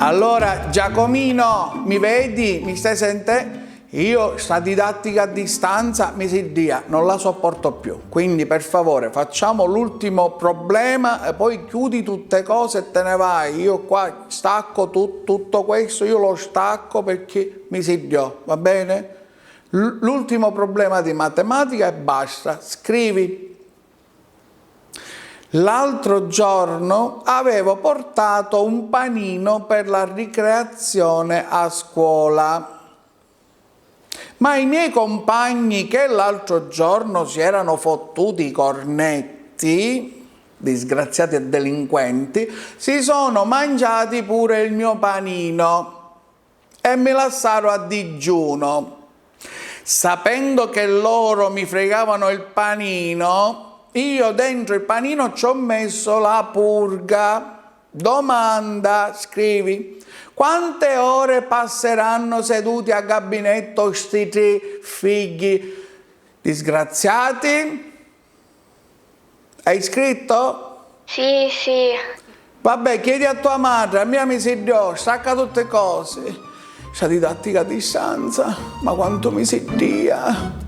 Allora, Giacomino, mi vedi? Mi stai sentendo? Io sta didattica a distanza mi si dia, non la sopporto più. Quindi per favore facciamo l'ultimo problema e poi chiudi tutte cose e te ne vai. Io qua stacco tutto questo, io lo stacco perché mi si dia, va bene? L'ultimo problema di matematica e basta. Scrivi. L'altro giorno avevo portato un panino per la ricreazione a scuola. Ma i miei compagni che l'altro giorno si erano fottuti i cornetti, disgraziati e delinquenti, si sono mangiati pure il mio panino e mi lasciarono a digiuno. Sapendo che loro mi fregavano il panino, io dentro il panino ci ho messo la purga. Domanda, scrivi. Quante ore passeranno seduti a gabinetto sti tre figli disgraziati? Hai scritto? Sì, sì. Vabbè, chiedi a tua madre, a mia mi si dio, stacca tutte cose. Sta didattica a distanza, ma quanto mi si dia.